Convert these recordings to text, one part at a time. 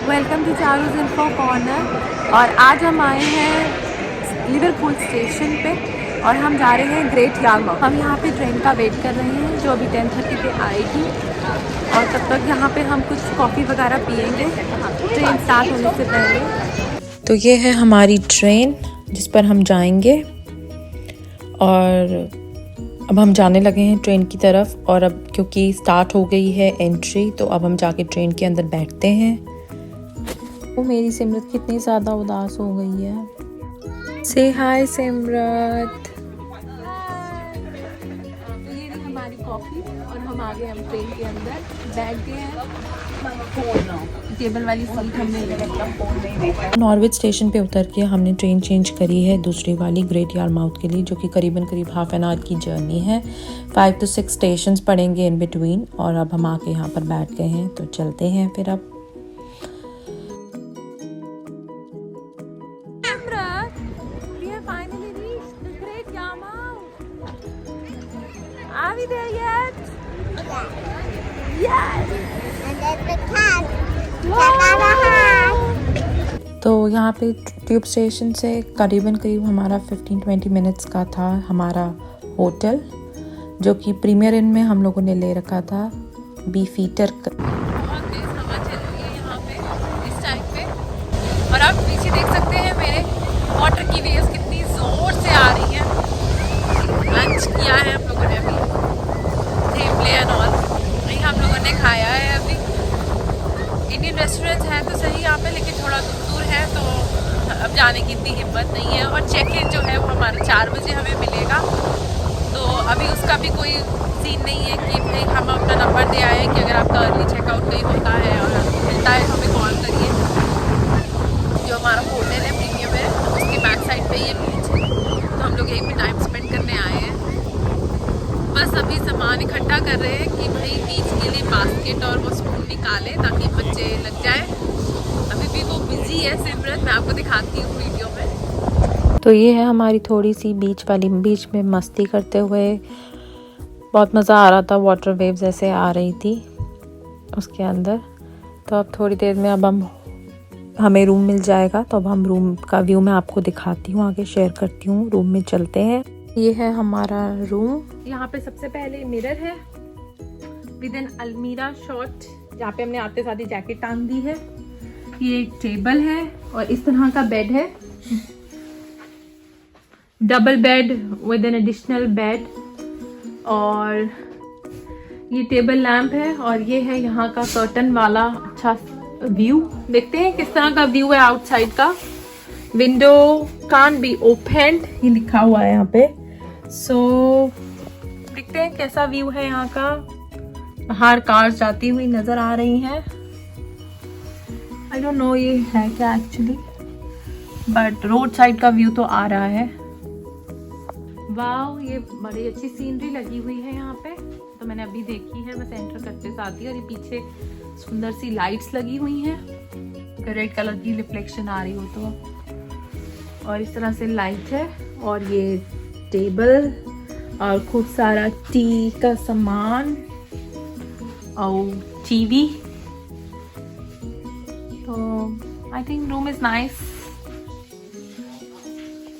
Welcome to Charu's info corner. और आज हम आए हैं लिवरपूल स्टेशन पे और हम जा रहे हैं ग्रेट यारमाउथ। हम यहाँ पे ट्रेन का वेट कर रहे हैं जो अभी 10:30 पे आएगी और तब तक यहाँ पे हम कुछ कॉफ़ी वगैरह पियेंगे ट्रेन स्टार्ट होने से पहले। तो ये है हमारी ट्रेन जिस पर हम जाएंगे और अब हम जाने लगे हैं ट्रेन की तरफ। और अब क्योंकि स्टार्ट हो गई है एंट्री तो अब हम जाके ट्रेन के अंदर बैठते हैं। वो मेरी सिमरत कितनी ज़्यादा उदास हो गई है। से हाय सिमरत। ये रही हमारी कॉफ़ी और हम आ गए हम ट्रेन के अंदर बैठ गए हैं। टेबल वाली सीट हमने ले ली। नॉर्विच स्टेशन पे उतर के हमने ट्रेन चेंज करी है दूसरी वाली ग्रेट यारमाउथ के लिए, जो कि करीब हाफ एन आवर की जर्नी है। 5 to 6 स्टेशन पड़ेंगे इन बिटवीन। और अब हम आके यहाँ पर बैठ गए हैं तो चलते हैं फिर। अब Are we there yet? Yes. And there's the cat. तो यहाँ पे ट्यूब स्टेशन से करीब हमारा 15-20 मिनट्स का था हमारा होटल, जो कि प्रीमियर इन में हम लोगों ने ले रखा था बीफीटर। बहुत तेज हवा चल रही है यहाँ पे इस टाइम पे और आप पीछे देख सकते हैं मेरे वाटर की वेव्स कितनी जोर से आ रही हैं। लंच किया है हम लोगों ने अभी, थेपले एंड ऑल नहीं हम लोगों ने खाया है अभी। इंडियन रेस्टोरेंट है तो सही यहाँ पे, लेकिन थोड़ा दूर है तो अब जाने की इतनी हिम्मत नहीं है। और चेक इन जो है वो हमारा 4 बजे हमें मिलेगा, तो अभी उसका भी कोई सीन नहीं है कि भाई हम अपना नंबर दे आए कि अगर आपका अर्ली चेकआउट कहीं होता है और मिलता है हमें कॉल करिए। जो हमारा होटल है प्रीमियम है उसकी बैक साइड पे ये बीच है, तो हम लोग यहीं पे टाइम स्पेंड करने आए हैं। बस अभी सामान इकट्ठा कर रहे हैं कि भाई बीच के लिए बास्केट और वो स्पून निकालें ताकि बच्चे लग जाए। अभी भी वो बिजी है सिमरत, मैं आपको दिखाती हूँ वीडियो में। तो ये है हमारी थोड़ी सी बीच में मस्ती करते हुए। बहुत मज़ा आ रहा था, वाटर वेव्स ऐसे आ रही थी उसके अंदर। तो अब थोड़ी देर में अब हमें रूम मिल जाएगा, तो अब हम रूम का व्यू मैं आपको दिखाती हूँ, आगे शेयर करती हूँ। रूम में चलते हैं। ये है हमारा रूम। यहाँ पे सबसे पहले मिरर है विद एन अलमीरा शॉट, जहाँ पे हमने आते साथ ही जैकेट टांग दी है। ये एक टेबल है और इस तरह का बेड है, double bed with an additional bed. और ये टेबल लैंप है और ये है यहाँ का कर्टन वाला अच्छा व्यू। देखते हैं किस तरह का व्यू है आउटसाइड का। विंडो कांट बी ओपन्ड ये लिखा हुआ है यहाँ पे। सो देखते हैं कैसा व्यू है यहाँ का। बाहर कार्स जाती हुई नजर आ रही हैं। आई डोंट नो ये है क्या एक्चुअली, बट रोड साइड का व्यू तो आ रहा है। वाह, ये बड़ी अच्छी सीनरी लगी हुई है यहाँ पे, तो मैंने अभी देखी है बस एंटर करते साथ ही। और ये पीछे सुंदर सी लाइट्स लगी हुई हैं, रेड कलर की रिफ्लेक्शन आ रही हो तो। और इस तरह से लाइट है और ये टेबल और खूब सारा टी का सामान और टीवी। तो I think room is nice.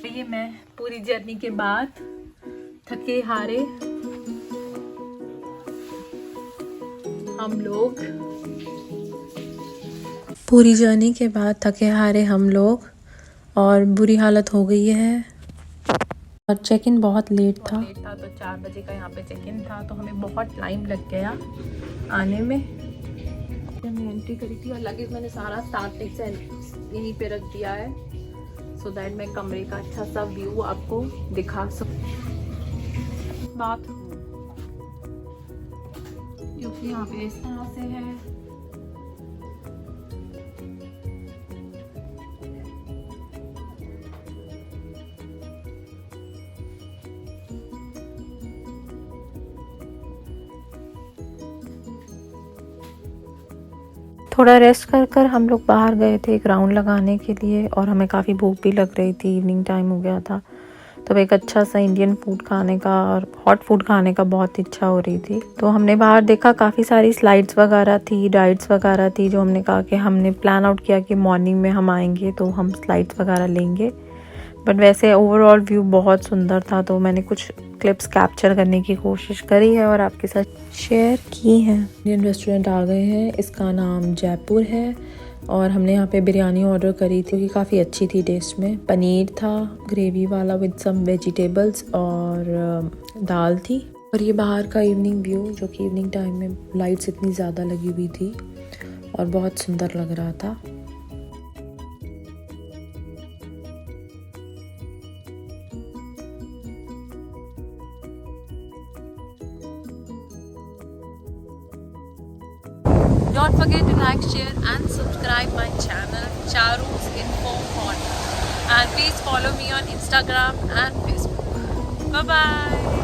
ये मैं पूरी जर्नी के बाद थके हारे हम लोग और बुरी हालत हो गई है। और चेक इन बहुत लेट था तो 4 बजे का यहाँ पे चेक इन था, तो हमें बहुत टाइम लग गया आने में। हमने एंट्री करी थी और लगेज मैंने सारा स्टार्टिंग से यहीं पे रख दिया है, सो दैट मैं कमरे का अच्छा सा व्यू आपको दिखा सकूं। बाथरूम जो कि यहाँ पे इस तरह से है। थोड़ा रेस्ट कर हम लोग बाहर गए थे एक राउंड लगाने के लिए, और हमें काफ़ी भूख भी लग रही थी, इवनिंग टाइम हो गया था। तो एक अच्छा सा इंडियन फूड खाने का और हॉट फूड खाने का बहुत इच्छा हो रही थी। तो हमने बाहर देखा काफ़ी सारी स्लाइड्स वगैरह थी, राइड्स वगैरह थी, जो हमने कहा कि हमने प्लान आउट किया कि मॉर्निंग में हम आएंगे तो हम स्लाइड्स वगैरह लेंगे। बट वैसे ओवरऑल व्यू बहुत सुंदर था, तो मैंने कुछ क्लिप्स कैप्चर करने की कोशिश करी है और आपके साथ शेयर की है। इंडियन रेस्टोरेंट आ गए हैं, इसका नाम जयपुर है और हमने यहाँ पे बिरयानी ऑर्डर करी थी, क्योंकि काफ़ी अच्छी थी टेस्ट में। पनीर था ग्रेवी वाला विद सम वेजिटेबल्स और दाल थी। और ये बाहर का इवनिंग व्यू, जो कि इवनिंग टाइम में लाइट्स इतनी ज़्यादा लगी हुई थी और बहुत सुंदर लग रहा था। Don't forget to like, share and subscribe my channel Charu's Info Corner, and please follow me on Instagram and Facebook. Bye bye.